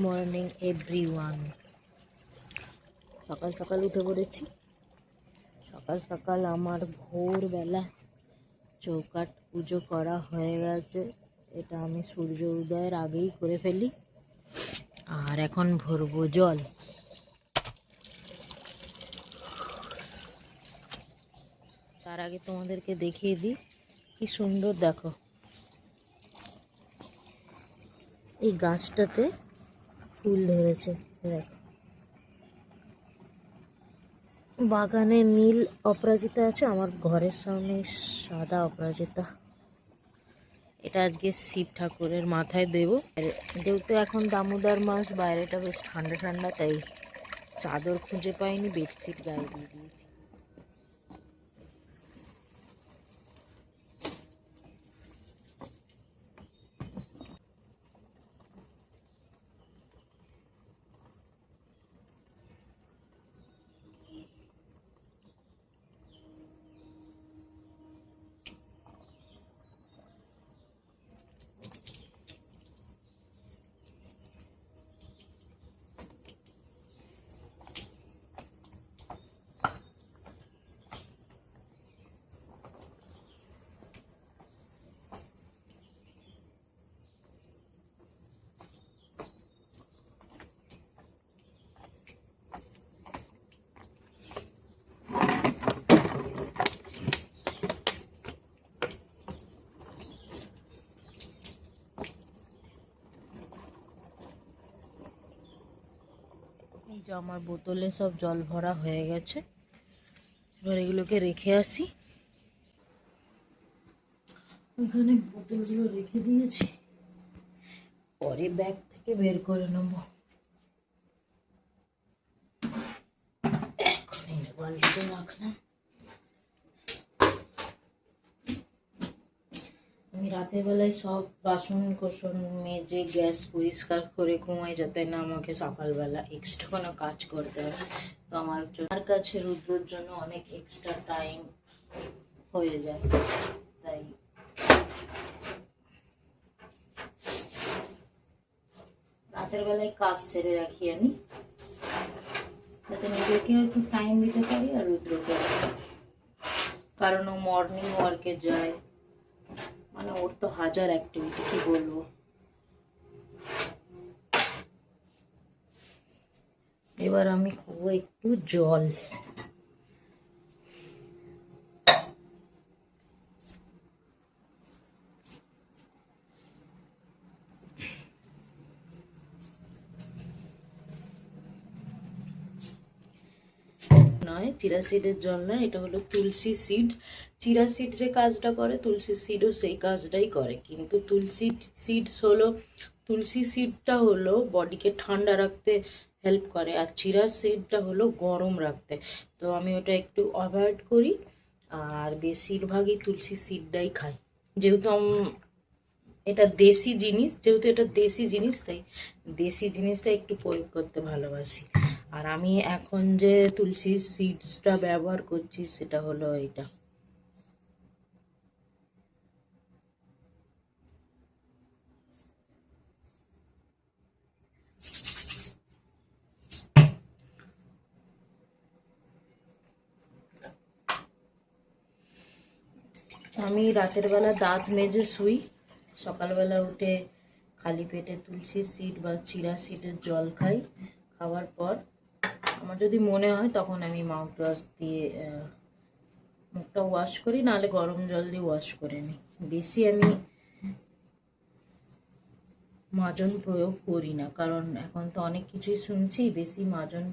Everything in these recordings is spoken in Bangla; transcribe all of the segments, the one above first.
Morning everyone. সকাল সকাল উঠে পড়েছি। সকাল সকাল আমার ভোরবেলা চৌকাঠ পুজো করা হয়ে গেছে। এটা আমি সূর্য উদয়ের আগেই করে ফেলি। আর এখন ভরবো জল। তার আগে তোমাদেরকে দেখিয়ে দিই কি সুন্দর, দেখো এই গাছটাতে ফুল ধরেছে। দেখো বাগানে নীল অপরাজিতা আছে, আমার ঘরের সামনে সাদা অপরাজিতা। এটা আজকে শিব ঠাকুরের মাথায় দেব। যেহেতু এখন দামোদর মাস, বাইরেটা বেশ ঠান্ডা ঠান্ডা, তাই চাদর খুঁজে পাইনি, বেডশিট গায়ে দিয়ে দিয়েছি। এই যে আমার বোতলে সব জল ভরা হয়ে গেছে, এবার এগুলোকে রেখে আসি। ওখানে বোতলগুলো রেখে দিয়েছি, পরে ব্যাগ থেকে বের করে নেব। এখন এই বালতিতে রাখলাম। আমি রাতের বেলায় সব বাসন কোসন মেজে গ্যাস পরিষ্কার করে ঘুমাই, যাতে না আমাকে সকালবেলা এক্সট্রা কোনো কাজ করতে হয়। তো আমার কাছে রুদ্রর জন্য অনেক এক্সট্রা টাইম হয়ে যায়, তাই রাতের বেলায় কাজ সেরে রাখি আমি, যাতে নিজেকে একটু টাইম দিতে পারি আর রুদ্রকে। কারণ ও মর্নিং ওয়ার্কে যায়, মানে ওর তো হাজার অ্যাক্টিভিটি, কি বলবো। এবার আমি খাবো একটু জল। নয়, চিরা সিডের জল না, এটা হলো তুলসী সিড। চিরা সিড যে কাজটা করে, তুলসী সিডও সেই কাজটাই করে। কিন্তু তুলসী সিডটা হলো বডিকে ঠান্ডা রাখতে হেল্প করে, আর চিরা সিডটা হলো গরম রাখতে। তো আমি ওটা একটু অ্যাভয়েড করি, আর বেশিরভাগই তুলসী সিডটাই খাই। যেহেতু এটা দেশি জিনিস, তাই দেশি জিনিসটা একটু প্রয়োগ করতে ভালোবাসি। আর আমি এখন যে তুলসী সিডসটা ব্যবহার করছি সেটা হলো এটা। আমি রাতের বেলা দাঁত মেজে শুই, সকালবেলা উঠে খালি পেটে তুলসী সিড বা চিরা সিডের জল খাই। খাওয়ার পর আমার যদি মনে হয় তখন আমি মাউথ ওয়াশ দিয়ে মুখটা ওয়াশ করি, নাহলে গরম জল দিয়ে ওয়াশ করে নিই। বেশি আমি মাজন প্রয়োগ করি না, কারণ এখন তো অনেক কিছুই শুনছি বেশি মাজন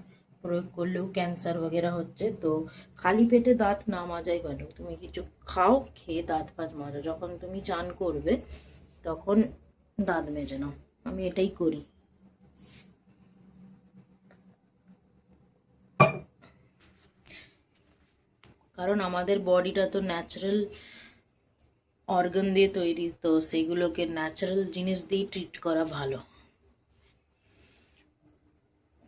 প্রয়োগ করলেও ক্যান্সার বগেরা হচ্ছে। তো খালি পেটে দাঁত না মাজাই ভালো। তুমি কিছু খাও, খেয়ে দাঁত ফাঁত মাজো। যখন তুমি চান করবে তখন দাঁত মেজে নাও, আমি এটাই করি। কারণ আমাদের বডিটা তো ন্যাচারাল অর্গান দিয়ে তৈরি, তো সেগুলোকে ন্যাচারাল জিনিস দিয়ে ট্রিট করা ভালো।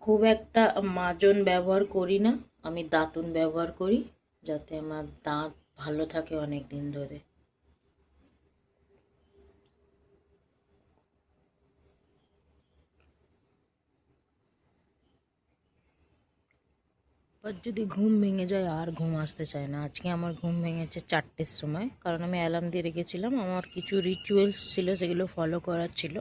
খুব একটা মাজন ব্যবহার করি না, আমি দাঁতুন ব্যবহার করি, যাতে আমার দাঁত ভালো থাকে অনেক দিন ধরে। আর যদি ঘুম ভেঙে যায় আর ঘুম আসতে চায় না। আজকে আমার ঘুম ভেঙেছে 4টের সময়, কারণ আমি অ্যালার্ম দিয়ে রেখেছিলাম। আমার কিছু রিচুয়ালস ছিল, সেগুলো ফলো করার ছিল।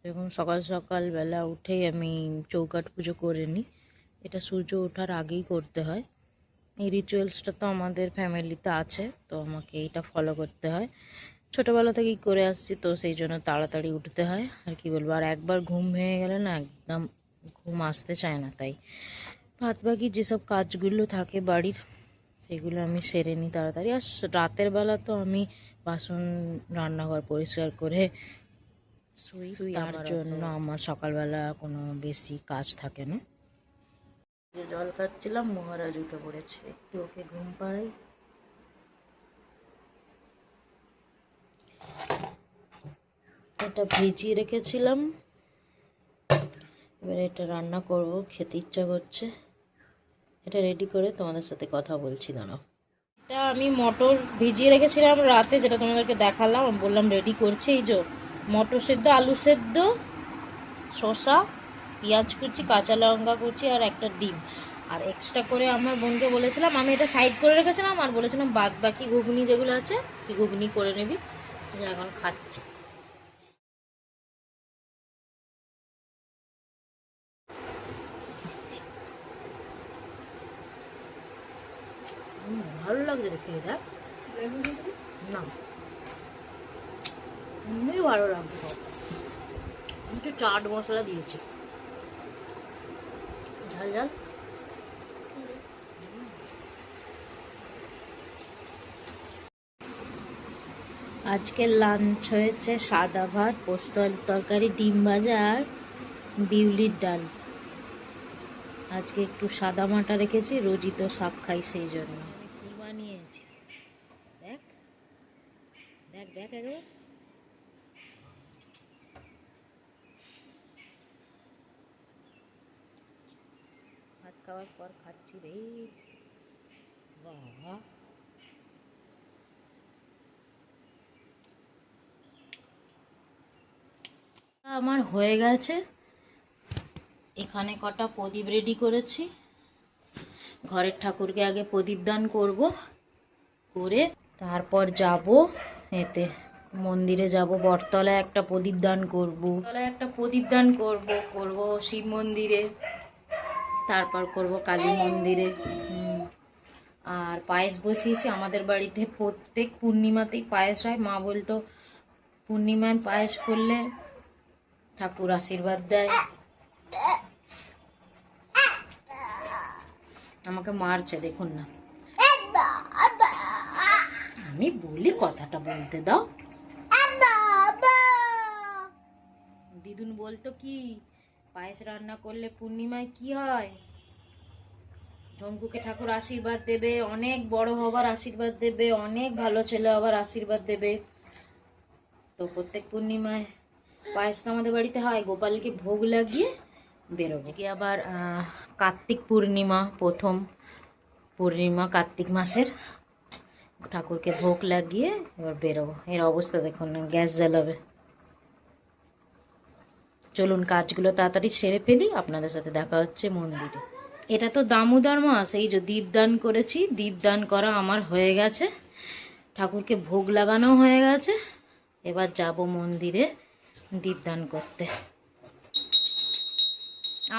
এরকম সকাল সকালবেলা উঠেই আমি চৌকাঠ পুজো করে নিই। এটা সূর্য ওঠার আগেই করতে হয়। এই রিচুয়ালসটা তো আমাদের ফ্যামিলিতে আছে, তো আমাকে এইটা ফলো করতে হয়। ছোটোবেলা থেকেই করে আসছি, তো সেই জন্য তাড়াতাড়ি উঠতে হয়। আর কি বলবো, আর একবার ঘুম ভেঙে গেলে না একদম ঘুম আসতে চায় না। তাই বাদ বাকি যেসব কাজগুলো থাকে বাড়ির, সেগুলো আমি সেরে নিই তাড়াতাড়ি। আর রাতের বেলা তো আমি বাসন, রান্নাঘর পরিষ্কার করে শুই। তার জন্য আমার সকালবেলা কোনো বেশি কাজ থাকে না। যে জল খাচ্ছিলাম, মহারাজ উঠে পড়েছে, একটু ওকে ঘুম পাড়াই। এটা ভিজিয়ে রেখেছিলাম, এবার এটা রান্না করব, খেতে ইচ্ছা করছে। এটা রেডি করে তোমাদের সাথে কথা বলছি, দাঁড়াও। এটা আমি মটর ভিজিয়ে রেখেছিলাম রাতে, যেটা তোমাদেরকে দেখালাম। আমি বললাম রেডি করছি। এই যে মটর সেদ্ধ, আলু সেদ্ধ, শসা, পেঁয়াজ কুচি, কাঁচা লঙ্কা কুচি আর একটা ডিম। আর এক্সট্রা করে আমার বোনকে বলেছিলাম, আমি এটা সাইড করে রেখেছিলাম, আর বলেছিলাম বাদ বাকি ঘুগনি যেগুলো আছে তুই ঘুগনি করে নিবি। এখন খাচ্ছি। ভালো লাগছে দেখতে, দেখ না এমনি ভালো লাগছে। সব একটু চাট মশলা দিয়েছি, ঝাল ঝাল। আজকের লাঞ্চ হয়েছে সাদা ভাত, পোস্ত আলুর তরকারি, ডিম ভাজা আর বিউলির ডাল। আজকে একটু সাদা মাটা রেখেছি, রোজই তো শাক খাই, সেই জন্য কি বানিয়েছি দেখ দেখ দেখ একবার। ভাত খাওয়ার পর খাচ্ছি রে, বাবা। আমার হয়ে গেছে। এখানে কটা প্রদীপ রেডি করেছি। ঘরের ঠাকুরকে আগে প্রদীপ দান করব, করে তারপর যাব এতে মন্দিরে যাব। বটতলায় একটা প্রদীপ দান করব, করব শিব মন্দিরে, তারপর করব কালী মন্দিরে। আর পায়েস বসিয়েছি। আমাদের বাড়িতে প্রত্যেক পূর্ণিমাতেই পায়েস হয়। মা বলতো পূর্ণিমায় পায়েস করলে ঠাকুর আশীর্বাদ দেয়। আমাকে মারছে, দেখুন না। আমি বলি, কথাটা বলতে দাও। দিদুন বলতো কি, পায়েস রান্না করলে পূর্ণিমায় কি হয়, ঝঙ্কুকে ঠাকুর আশীর্বাদ দেবে, অনেক বড় হবার আশীর্বাদ দেবে, অনেক ভালো ছেলে হবার আশীর্বাদ দেবে। তো প্রত্যেক পূর্ণিমায় পায়েস তো আমাদের বাড়িতে হয়। গোপালকে ভোগ লাগিয়ে বেরোবো। কি আবার কার্তিক পূর্ণিমা, প্রথম পূর্ণিমা কার্তিক মাসের, ঠাকুরকে ভোগ লাগিয়ে এবার বেরোবো। এর অবস্থা দেখুন না, গ্যাস জ্বালাবে। চলুন কাজগুলো তাড়াতাড়ি সেরে ফেলি, আপনাদের সাথে দেখা হচ্ছে মন্দিরে। এটা তো দামোদর মাস, এই যে দীপদান করেছি, দীপদান করা আমার হয়ে গেছে, ঠাকুরকে ভোগ লাগানো হয়ে গেছে। এবার যাব মন্দিরে দীপদান করতে।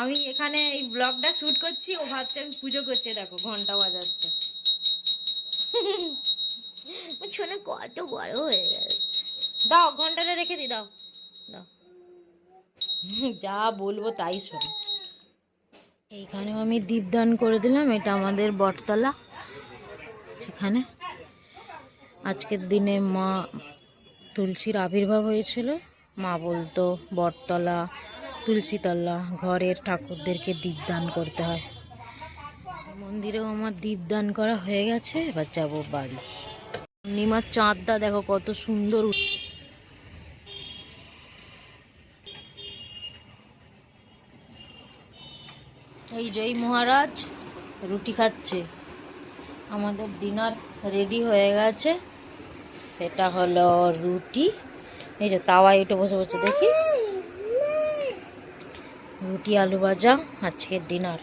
আমি এখানে এই ব্লগটা শুট করছি, ও ভাবছে আমি পুজো করছি। দেখো ঘন্টা বাজাচ্ছে। শোনে কত বড় হয়ে গেছে। দাও ঘন্টাটা রেখে দি, দাও দাও। যা বলবো তাই শোনো। এইখানেও আমি দীপদান করে দিলাম। এটা আমাদের বটতলা, সেখানে আজকের দিনে মা তুলসীর আবির্ভাব হয়েছিল। মা বলতো বটতলা, তুলসীতলা, ঘরের ঠাকুরদেরকে দীপদান করতে হয়। মন্দিরেও আমার দীপদান করা হয়ে গেছে। এবার যাব বাড়ি। পূর্ণিমার চাঁদটা দেখো কত সুন্দর। এই জয় মহারাজ রুটি খাচ্ছে। আমাদের ডিনার রেডি হয়ে গেছে, সেটা হলো রুটি। এই যে তাওয়ায় উঠে বসে বসে দেখি, রুটি আলু ভাজা আজকের ডিনার।